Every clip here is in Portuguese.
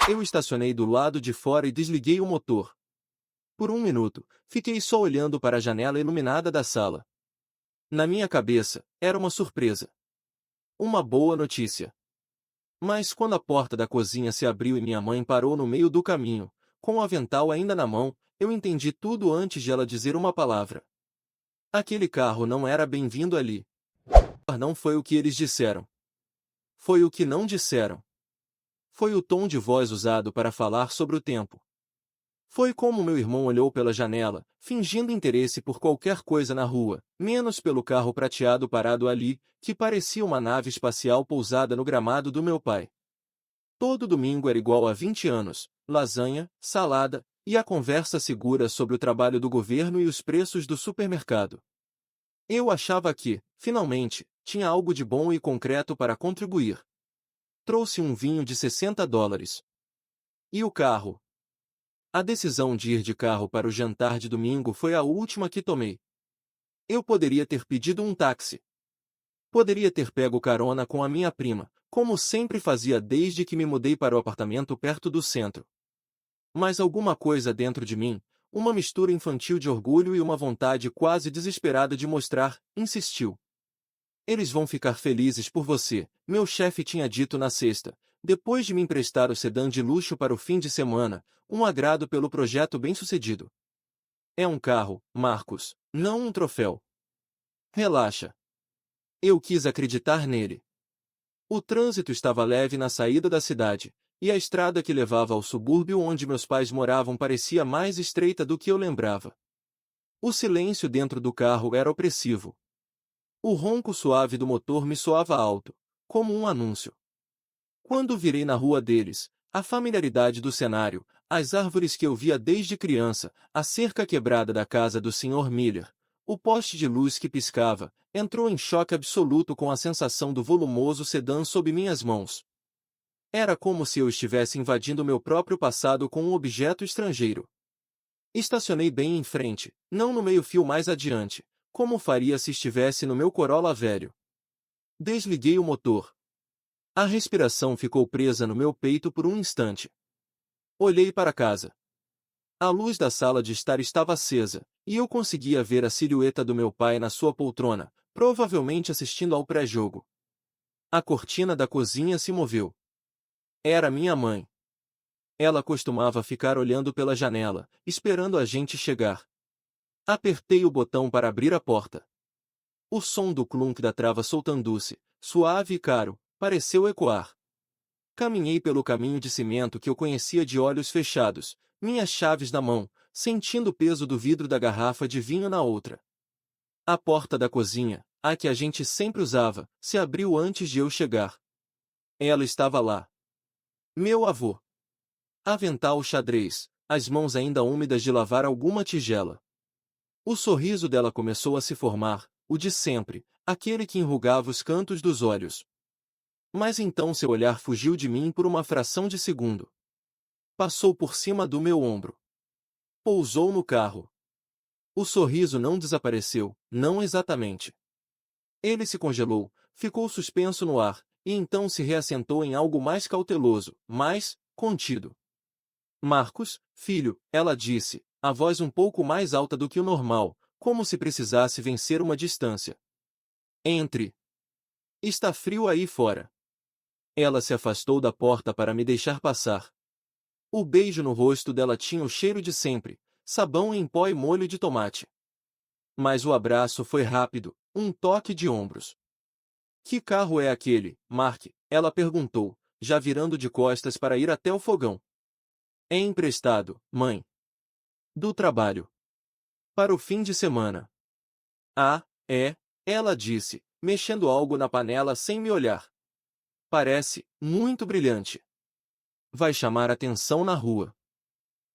Eu estacionei do lado de fora e desliguei o motor. Por um minuto, fiquei só olhando para a janela iluminada da sala. Na minha cabeça, era uma surpresa. Uma boa notícia. Mas quando a porta da cozinha se abriu e minha mãe parou no meio do caminho, com o avental ainda na mão, eu entendi tudo antes de ela dizer uma palavra. Aquele carro não era bem-vindo ali. Não foi o que eles disseram. Foi o que não disseram. Foi o tom de voz usado para falar sobre o tempo. Foi como meu irmão olhou pela janela, fingindo interesse por qualquer coisa na rua, menos pelo carro prateado parado ali, que parecia uma nave espacial pousada no gramado do meu pai. Todo domingo era igual há 20 anos, lasanha, salada, e a conversa segura sobre o trabalho do governo e os preços do supermercado. Eu achava que, finalmente, tinha algo de bom e concreto para contribuir. Trouxe um vinho de $60. E o carro? A decisão de ir de carro para o jantar de domingo foi a última que tomei. Eu poderia ter pedido um táxi. Poderia ter pego carona com a minha prima, como sempre fazia desde que me mudei para o apartamento perto do centro. Mas alguma coisa dentro de mim, uma mistura infantil de orgulho e uma vontade quase desesperada de mostrar, insistiu. Eles vão ficar felizes por você, meu chefe tinha dito na sexta, depois de me emprestar o sedã de luxo para o fim de semana, um agrado pelo projeto bem-sucedido. É um carro, Marcos, não um troféu. Relaxa. Eu quis acreditar nele. O trânsito estava leve na saída da cidade, e a estrada que levava ao subúrbio onde meus pais moravam parecia mais estreita do que eu lembrava. O silêncio dentro do carro era opressivo. O ronco suave do motor me soava alto, como um anúncio. Quando virei na rua deles, a familiaridade do cenário, as árvores que eu via desde criança, a cerca quebrada da casa do Sr. Miller, o poste de luz que piscava, entrou em choque absoluto com a sensação do volumoso sedã sob minhas mãos. Era como se eu estivesse invadindo meu próprio passado com um objeto estrangeiro. Estacionei bem em frente, não no meio-fio mais adiante, como faria se estivesse no meu Corolla velho. Desliguei o motor. A respiração ficou presa no meu peito por um instante. Olhei para casa. A luz da sala de estar estava acesa, e eu conseguia ver a silhueta do meu pai na sua poltrona, provavelmente assistindo ao pré-jogo. A cortina da cozinha se moveu. Era minha mãe. Ela costumava ficar olhando pela janela, esperando a gente chegar. Apertei o botão para abrir a porta. O som do clunk da trava soltando-se, suave e caro, pareceu ecoar. Caminhei pelo caminho de cimento que eu conhecia de olhos fechados, minhas chaves na mão, sentindo o peso do vidro da garrafa de vinho na outra. A porta da cozinha, a que a gente sempre usava, se abriu antes de eu chegar. Ela estava lá. Meu avô. Avental xadrez, as mãos ainda úmidas de lavar alguma tigela. O sorriso dela começou a se formar, o de sempre, aquele que enrugava os cantos dos olhos. Mas então seu olhar fugiu de mim por uma fração de segundo. Passou por cima do meu ombro. Pousou no carro. O sorriso não desapareceu, não exatamente. Ele se congelou, ficou suspenso no ar, e então se reassentou em algo mais cauteloso, mais contido. Marcos, filho, ela disse, a voz um pouco mais alta do que o normal, como se precisasse vencer uma distância. Entre. Está frio aí fora. Ela se afastou da porta para me deixar passar. O beijo no rosto dela tinha o cheiro de sempre, sabão em pó e molho de tomate. Mas o abraço foi rápido, um toque de ombros. Que carro é aquele, Mark? Ela perguntou, já virando de costas para ir até o fogão. É emprestado, mãe. Do trabalho. Para o fim de semana. Ah, é, ela disse, mexendo algo na panela sem me olhar. Parece muito brilhante. Vai chamar atenção na rua.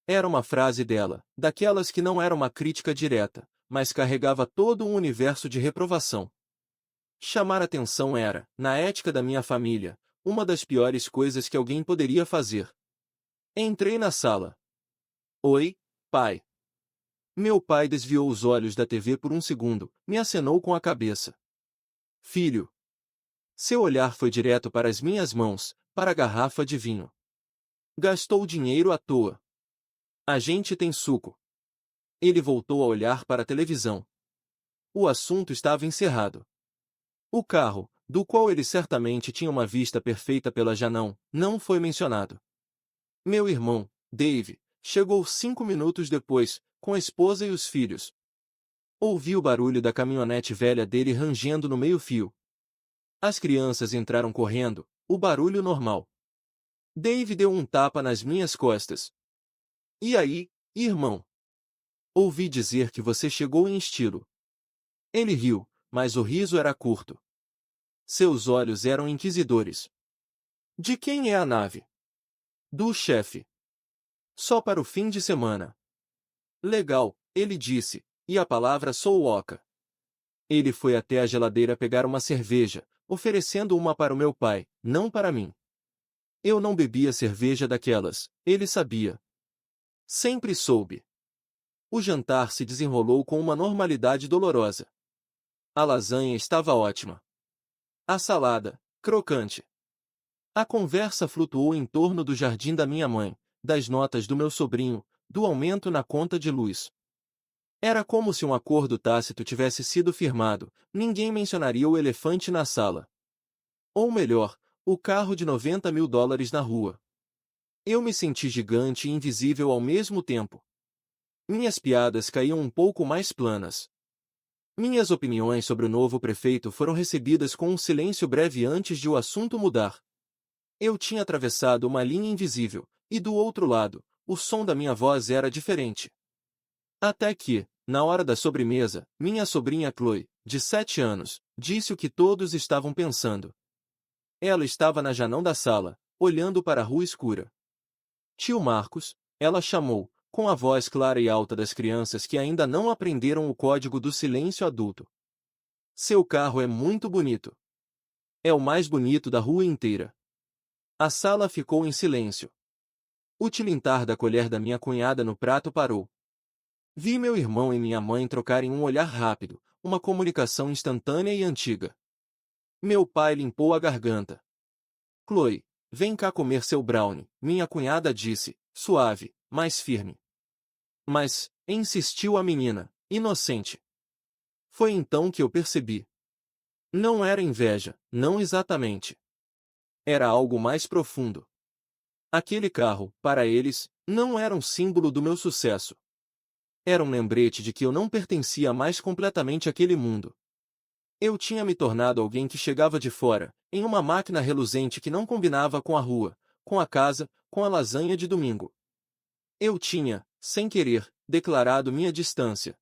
Era uma frase dela, daquelas que não era uma crítica direta, mas carregava todo um universo de reprovação. Chamar atenção era, na ética da minha família, uma das piores coisas que alguém poderia fazer. Entrei na sala. Oi, pai. Meu pai desviou os olhos da TV por um segundo, me acenou com a cabeça. Filho. Seu olhar foi direto para as minhas mãos, para a garrafa de vinho. Gastou dinheiro à toa. A gente tem suco. Ele voltou a olhar para a televisão. O assunto estava encerrado. O carro, do qual ele certamente tinha uma vista perfeita pela janela, não foi mencionado. Meu irmão, Dave, chegou 5 minutos depois, com a esposa e os filhos. Ouvi o barulho da caminhonete velha dele rangendo no meio-fio. As crianças entraram correndo, o barulho normal. Dave deu um tapa nas minhas costas. E aí, irmão? Ouvi dizer que você chegou em estilo. Ele riu, mas o riso era curto. Seus olhos eram inquisidores. De quem é a nave? Do chefe. Só para o fim de semana. Legal, ele disse, e a palavra soou oca. Ele foi até a geladeira pegar uma cerveja, oferecendo uma para o meu pai, não para mim. Eu não bebia cerveja daquelas, ele sabia. Sempre soube. O jantar se desenrolou com uma normalidade dolorosa. A lasanha estava ótima. A salada, crocante. A conversa flutuou em torno do jardim da minha mãe, das notas do meu sobrinho, do aumento na conta de luz. Era como se um acordo tácito tivesse sido firmado, ninguém mencionaria o elefante na sala. Ou melhor, o carro de $90.000 na rua. Eu me senti gigante e invisível ao mesmo tempo. Minhas piadas caíam um pouco mais planas. Minhas opiniões sobre o novo prefeito foram recebidas com um silêncio breve antes de o assunto mudar. Eu tinha atravessado uma linha invisível, e do outro lado, o som da minha voz era diferente. Até que, na hora da sobremesa, minha sobrinha Chloe, de 7 anos, disse o que todos estavam pensando. Ela estava na janela da sala, olhando para a rua escura. Tio Marcos, ela chamou, com a voz clara e alta das crianças que ainda não aprenderam o código do silêncio adulto. Seu carro é muito bonito. É o mais bonito da rua inteira. A sala ficou em silêncio. O tilintar da colher da minha cunhada no prato parou. Vi meu irmão e minha mãe trocarem um olhar rápido, uma comunicação instantânea e antiga. Meu pai limpou a garganta. Chloe, vem cá comer seu brownie, minha cunhada disse, suave, mas firme. Mas, insistiu a menina, inocente. Foi então que eu percebi. Não era inveja, não exatamente. Era algo mais profundo. Aquele carro, para eles, não era um símbolo do meu sucesso. Era um lembrete de que eu não pertencia mais completamente àquele mundo. Eu tinha me tornado alguém que chegava de fora, em uma máquina reluzente que não combinava com a rua, com a casa, com a lasanha de domingo. Eu tinha, sem querer, declarado minha distância.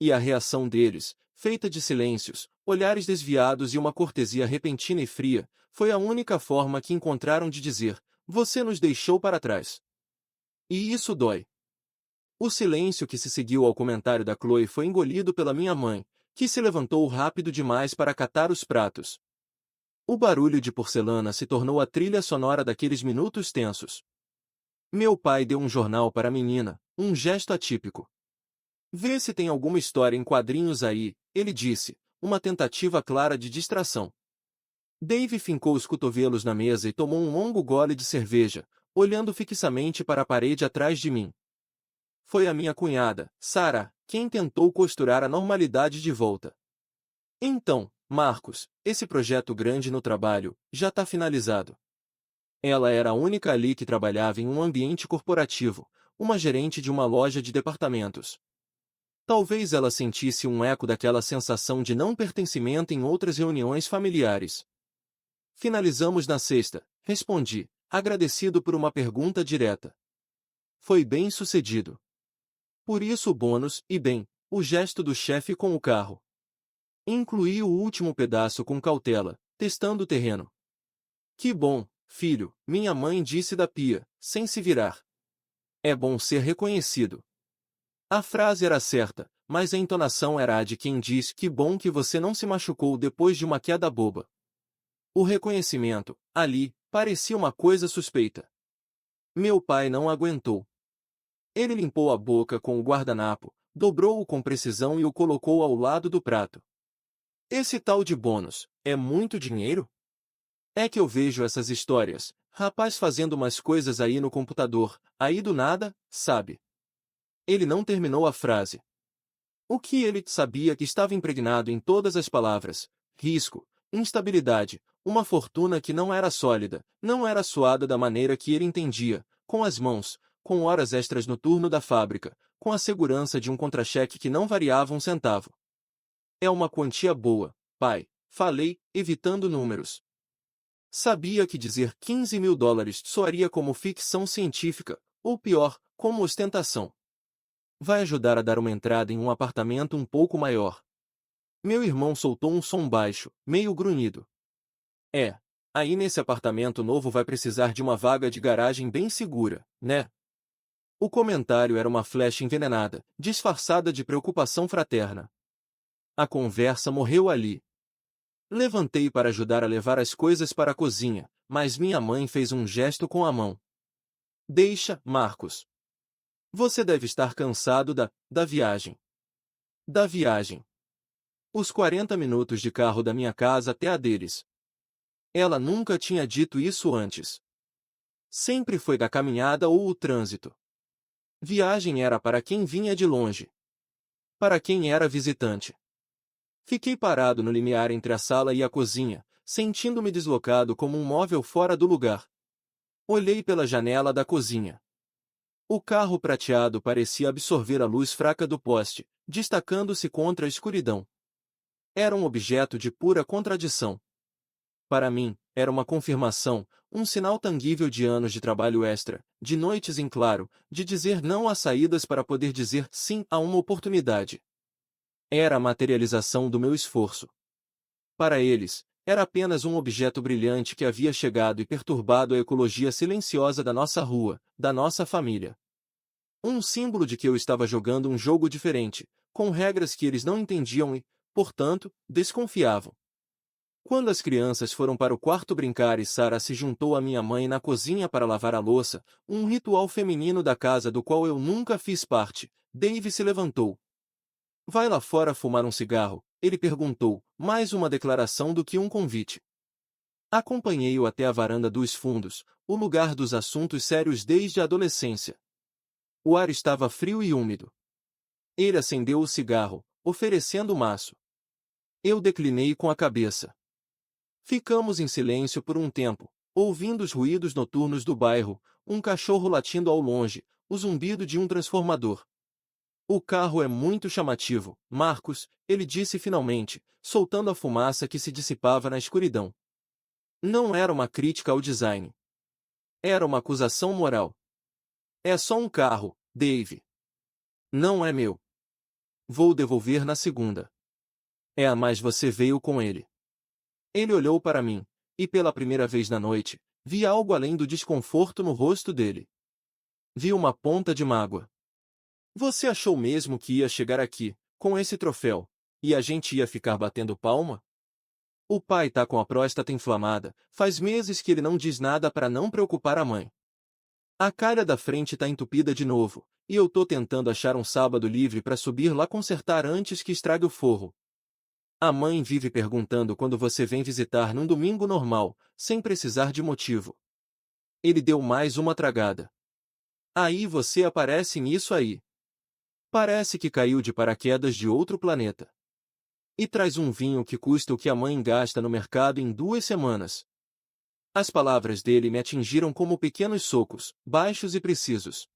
E a reação deles, feita de silêncios, olhares desviados e uma cortesia repentina e fria, foi a única forma que encontraram de dizer: você nos deixou para trás. E isso dói. O silêncio que se seguiu ao comentário da Chloe foi engolido pela minha mãe, que se levantou rápido demais para catar os pratos. O barulho de porcelana se tornou a trilha sonora daqueles minutos tensos. Meu pai deu um jornal para a menina, um gesto atípico. Vê se tem alguma história em quadrinhos aí, ele disse, uma tentativa clara de distração. Dave fincou os cotovelos na mesa e tomou um longo gole de cerveja, olhando fixamente para a parede atrás de mim. Foi a minha cunhada, Sarah, quem tentou costurar a normalidade de volta. Então, Marcos, esse projeto grande no trabalho, já está finalizado. Ela era a única ali que trabalhava em um ambiente corporativo, uma gerente de uma loja de departamentos. Talvez ela sentisse um eco daquela sensação de não pertencimento em outras reuniões familiares. Finalizamos na sexta, respondi, agradecido por uma pergunta direta. Foi bem sucedido. Por isso o bônus, e bem, o gesto do chefe com o carro. Incluí o último pedaço com cautela, testando o terreno. Que bom, filho, minha mãe disse da pia, sem se virar. É bom ser reconhecido. A frase era certa, mas a entonação era a de quem diz que bom que você não se machucou depois de uma queda boba. O reconhecimento, ali, parecia uma coisa suspeita. Meu pai não aguentou. Ele limpou a boca com o guardanapo, dobrou-o com precisão e o colocou ao lado do prato. Esse tal de bônus, é muito dinheiro? É que eu vejo essas histórias, Rapaz fazendo umas coisas aí no computador, aí do nada, sabe? Ele não terminou a frase. O que ele sabia que estava impregnado em todas as palavras: risco, instabilidade, uma fortuna que não era sólida, não era suada da maneira que ele entendia, com as mãos, com horas extras no turno da fábrica, com a segurança de um contra-cheque que não variava um centavo. É uma quantia boa, pai, falei, evitando números. Sabia que dizer US$ 15.000 soaria como ficção científica, ou pior, como ostentação. Vai ajudar a dar uma entrada em um apartamento um pouco maior. Meu irmão soltou um som baixo, meio grunhido. Aí nesse apartamento novo vai precisar de uma vaga de garagem bem segura, né? O comentário era uma flecha envenenada, disfarçada de preocupação fraterna. A conversa morreu ali. Levantei para ajudar a levar as coisas para a cozinha, mas minha mãe fez um gesto com a mão. Deixa, Marcos. Você deve estar cansado da viagem. Da viagem. Os 40 minutos de carro da minha casa até a deles. Ela nunca tinha dito isso antes. Sempre foi da caminhada ou o trânsito. Viagem era para quem vinha de longe. Para quem era visitante. Fiquei parado no limiar entre a sala e a cozinha, sentindo-me deslocado como um móvel fora do lugar. Olhei pela janela da cozinha. O carro prateado parecia absorver a luz fraca do poste, destacando-se contra a escuridão. Era um objeto de pura contradição. Para mim, era uma confirmação, um sinal tangível de anos de trabalho extra, de noites em claro, de dizer não a saídas para poder dizer sim a uma oportunidade. Era a materialização do meu esforço. Para eles, era apenas um objeto brilhante que havia chegado e perturbado a ecologia silenciosa da nossa rua, da nossa família. Um símbolo de que eu estava jogando um jogo diferente, com regras que eles não entendiam e, portanto, desconfiavam. Quando as crianças foram para o quarto brincar e Sarah se juntou à minha mãe na cozinha para lavar a louça, um ritual feminino da casa do qual eu nunca fiz parte, Dave se levantou. Vai lá fora fumar um cigarro, ele perguntou, mais uma declaração do que um convite. Acompanhei-o até a varanda dos fundos, o lugar dos assuntos sérios desde a adolescência. O ar estava frio e úmido. Ele acendeu o cigarro, oferecendo o maço. Eu declinei com a cabeça. Ficamos em silêncio por um tempo, ouvindo os ruídos noturnos do bairro, um cachorro latindo ao longe, o zumbido de um transformador. O carro é muito chamativo, Marcos, ele disse finalmente, soltando a fumaça que se dissipava na escuridão. Não era uma crítica ao design. Era uma acusação moral. É só um carro, Dave. Não é meu. Vou devolver na segunda. Mas você veio com ele. Ele olhou para mim, e pela primeira vez na noite, vi algo além do desconforto no rosto dele. Vi uma ponta de mágoa. Você achou mesmo que ia chegar aqui, com esse troféu, e a gente ia ficar batendo palma? O pai tá com a próstata inflamada, faz meses que ele não diz nada para não preocupar a mãe. A calha da frente tá entupida de novo, e eu tô tentando achar um sábado livre para subir lá consertar antes que estrague o forro. A mãe vive perguntando quando você vem visitar num domingo normal, sem precisar de motivo. Ele deu mais uma tragada. Aí você aparece nisso aí. Parece que caiu de paraquedas de outro planeta. E traz um vinho que custa o que a mãe gasta no mercado em 2 semanas. As palavras dele me atingiram como pequenos socos, baixos e precisos.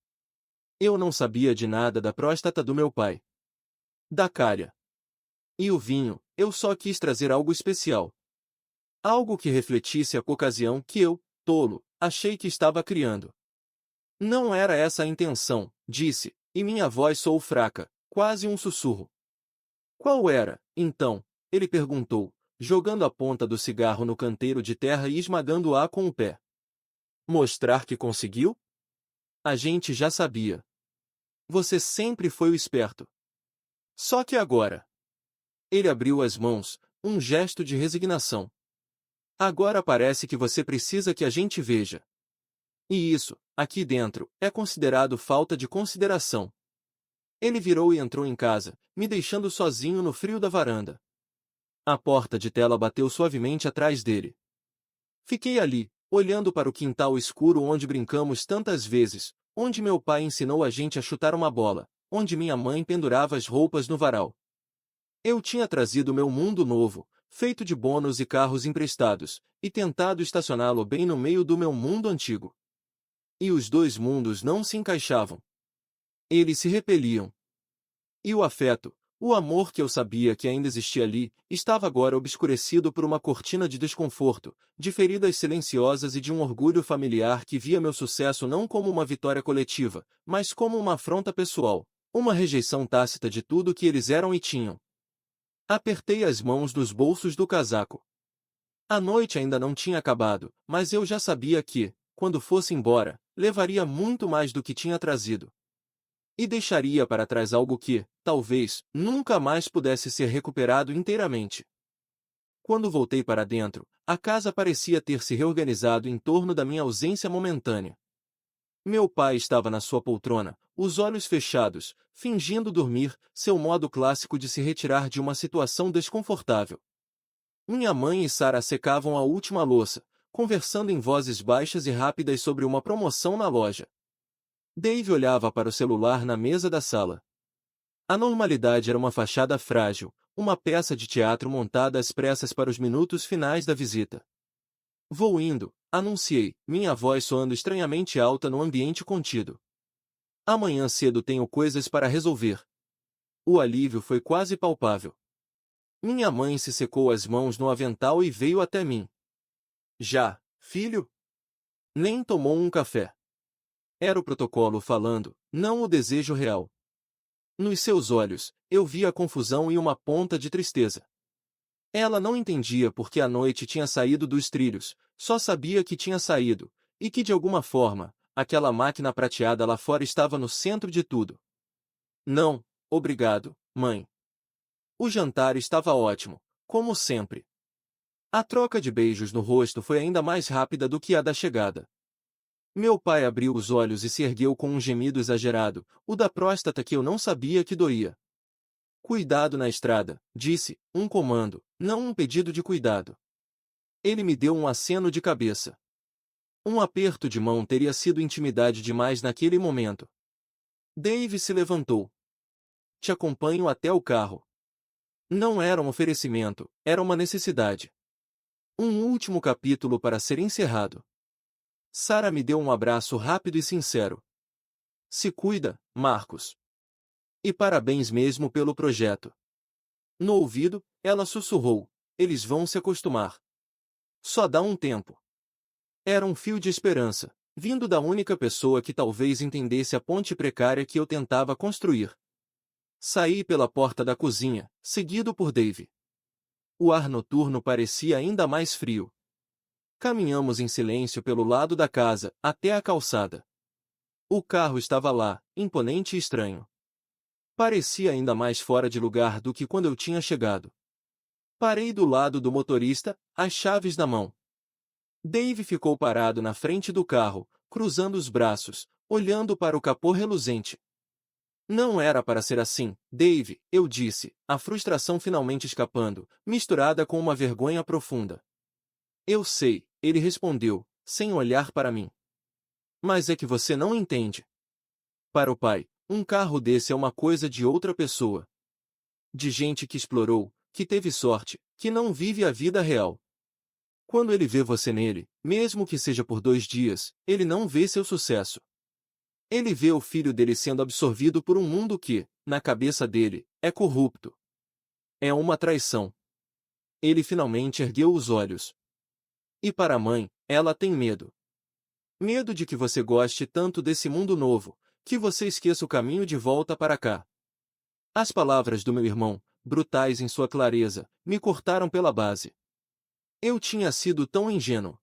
Eu não sabia de nada da próstata do meu pai. Da calha. E o vinho, eu só quis trazer algo especial. Algo que refletisse a ocasião que eu, tolo, achei que estava criando. Não era essa a intenção, disse, e minha voz soou fraca, quase um sussurro. Qual era, então? Ele perguntou, jogando a ponta do cigarro no canteiro de terra e esmagando-a com o pé. Mostrar que conseguiu? A gente já sabia. Você sempre foi o esperto. Só que agora. Ele abriu as mãos, um gesto de resignação. Agora parece que você precisa que a gente veja. E isso, aqui dentro, é considerado falta de consideração. Ele virou e entrou em casa, me deixando sozinho no frio da varanda. A porta de tela bateu suavemente atrás dele. Fiquei ali, olhando para o quintal escuro onde brincamos tantas vezes, onde meu pai ensinou a gente a chutar uma bola, onde minha mãe pendurava as roupas no varal. Eu tinha trazido meu mundo novo, feito de bônus e carros emprestados, e tentado estacioná-lo bem no meio do meu mundo antigo. E os dois mundos não se encaixavam. Eles se repeliam. E o afeto, o amor que eu sabia que ainda existia ali, estava agora obscurecido por uma cortina de desconforto, de feridas silenciosas e de um orgulho familiar que via meu sucesso não como uma vitória coletiva, mas como uma afronta pessoal, uma rejeição tácita de tudo que eles eram e tinham. Apertei as mãos nos bolsos do casaco. A noite ainda não tinha acabado, mas eu já sabia que, quando fosse embora, levaria muito mais do que tinha trazido. E deixaria para trás algo que, talvez, nunca mais pudesse ser recuperado inteiramente. Quando voltei para dentro, a casa parecia ter se reorganizado em torno da minha ausência momentânea. Meu pai estava na sua poltrona, os olhos fechados, fingindo dormir, seu modo clássico de se retirar de uma situação desconfortável. Minha mãe e Sarah secavam a última louça, conversando em vozes baixas e rápidas sobre uma promoção na loja. Dave olhava para o celular na mesa da sala. A normalidade era uma fachada frágil, uma peça de teatro montada às pressas para os minutos finais da visita. Vou indo, anunciei, minha voz soando estranhamente alta no ambiente contido. Amanhã cedo tenho coisas para resolver. O alívio foi quase palpável. Minha mãe se secou as mãos no avental e veio até mim. Já, filho? Nem tomou um café. Era o protocolo falando, não o desejo real. Nos seus olhos, eu via confusão e uma ponta de tristeza. Ela não entendia por que a noite tinha saído dos trilhos, só sabia que tinha saído, e que de alguma forma, aquela máquina prateada lá fora estava no centro de tudo. Não, obrigado, mãe. O jantar estava ótimo, como sempre. A troca de beijos no rosto foi ainda mais rápida do que a da chegada. Meu pai abriu os olhos e se ergueu com um gemido exagerado, o da próstata que eu não sabia que doía. Cuidado na estrada, disse, um comando, não um pedido de cuidado. Ele me deu um aceno de cabeça. Um aperto de mão teria sido intimidade demais naquele momento. Dave se levantou. Te acompanho até o carro. Não era um oferecimento, era uma necessidade. Um último capítulo para ser encerrado. Sarah me deu um abraço rápido e sincero. Se cuida, Marcos. E parabéns mesmo pelo projeto. No ouvido, ela sussurrou, eles vão se acostumar. Só dá um tempo. Era um fio de esperança, vindo da única pessoa que talvez entendesse a ponte precária que eu tentava construir. Saí pela porta da cozinha, seguido por Dave. O ar noturno parecia ainda mais frio. Caminhamos em silêncio pelo lado da casa, até a calçada. O carro estava lá, imponente e estranho. Parecia ainda mais fora de lugar do que quando eu tinha chegado. Parei do lado do motorista, as chaves na mão. Dave ficou parado na frente do carro, cruzando os braços, olhando para o capô reluzente. Não era para ser assim, Dave, eu disse, a frustração finalmente escapando, misturada com uma vergonha profunda. Eu sei, ele respondeu, sem olhar para mim. Mas é que você não entende. Para o pai, um carro desse é uma coisa de outra pessoa. De gente que explorou, que teve sorte, que não vive a vida real. Quando ele vê você nele, mesmo que seja por 2 dias, ele não vê seu sucesso. Ele vê o filho dele sendo absorvido por um mundo que, na cabeça dele, é corrupto. É uma traição. Ele finalmente ergueu os olhos. E para a mãe, ela tem medo. Medo de que você goste tanto desse mundo novo, que você esqueça o caminho de volta para cá. As palavras do meu irmão, brutais em sua clareza, me cortaram pela base. Eu tinha sido tão ingênuo.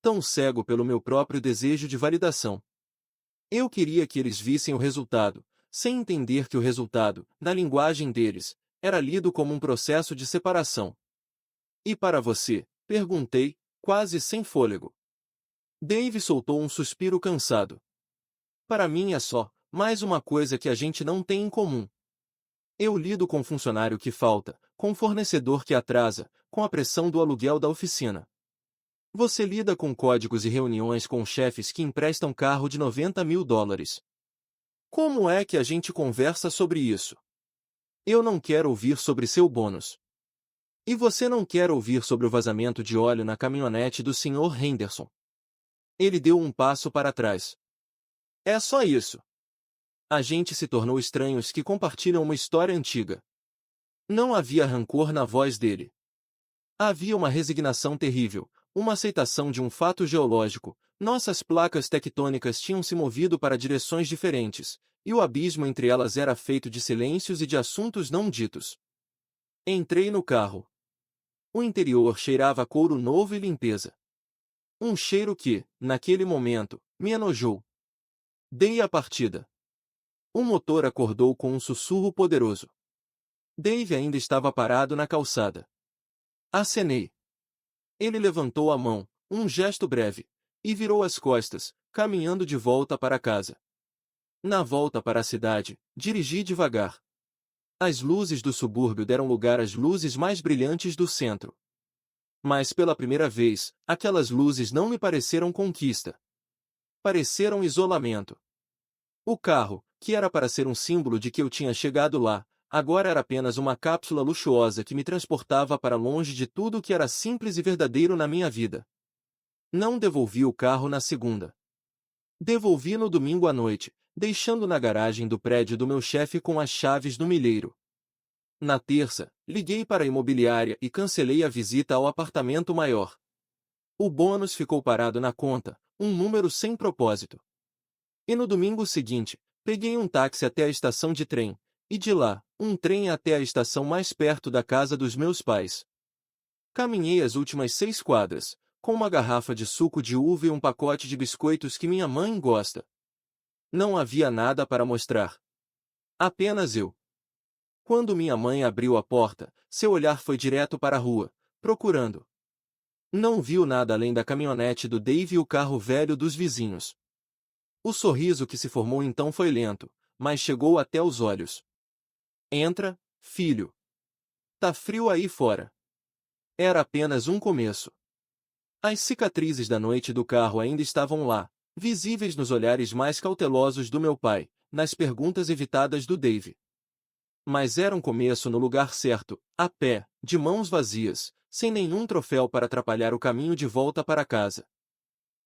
Tão cego pelo meu próprio desejo de validação. Eu queria que eles vissem o resultado, sem entender que o resultado, na linguagem deles, era lido como um processo de separação. E para você? Perguntei, quase sem fôlego. Dave soltou um suspiro cansado. Para mim é só, mais uma coisa que a gente não tem em comum. Eu lido com funcionário que falta, com fornecedor que atrasa, com a pressão do aluguel da oficina. Você lida com códigos e reuniões com chefes que emprestam carro de $90.000. Como é que a gente conversa sobre isso? Eu não quero ouvir sobre seu bônus. E você não quer ouvir sobre o vazamento de óleo na caminhonete do Sr. Henderson. Ele deu um passo para trás. É só isso. A gente se tornou estranhos que compartilham uma história antiga. Não havia rancor na voz dele. Havia uma resignação terrível, uma aceitação de um fato geológico. Nossas placas tectônicas tinham se movido para direções diferentes, e o abismo entre elas era feito de silêncios e de assuntos não ditos. Entrei no carro. O interior cheirava a couro novo e limpeza. Um cheiro que, naquele momento, me enojou. Dei a partida. O motor acordou com um sussurro poderoso. Dave ainda estava parado na calçada. Acenei. Ele levantou a mão, um gesto breve, e virou as costas, caminhando de volta para casa. Na volta para a cidade, dirigi devagar. As luzes do subúrbio deram lugar às luzes mais brilhantes do centro. Mas pela primeira vez, aquelas luzes não me pareceram conquista. Pareceram isolamento. O carro, que era para ser um símbolo de que eu tinha chegado lá, agora era apenas uma cápsula luxuosa que me transportava para longe de tudo que era simples e verdadeiro na minha vida. Não devolvi o carro na segunda. Devolvi no domingo à noite, deixando na garagem do prédio do meu chefe com as chaves do milheiro. Na terça, liguei para a imobiliária e cancelei a visita ao apartamento maior. O bônus ficou parado na conta, um número sem propósito. E no domingo seguinte, peguei um táxi até a estação de trem, e de lá, um trem até a estação mais perto da casa dos meus pais. Caminhei as últimas 6 quadras, com uma garrafa de suco de uva e um pacote de biscoitos que minha mãe gosta. Não havia nada para mostrar. Apenas eu. Quando minha mãe abriu a porta, seu olhar foi direto para a rua, procurando. Não viu nada além da caminhonete do Dave e o carro velho dos vizinhos. O sorriso que se formou então foi lento, mas chegou até os olhos. Entra, filho. Tá frio aí fora. Era apenas um começo. As cicatrizes da noite do carro ainda estavam lá, visíveis nos olhares mais cautelosos do meu pai, nas perguntas evitadas do Dave. Mas era um começo no lugar certo, a pé, de mãos vazias, sem nenhum troféu para atrapalhar o caminho de volta para casa.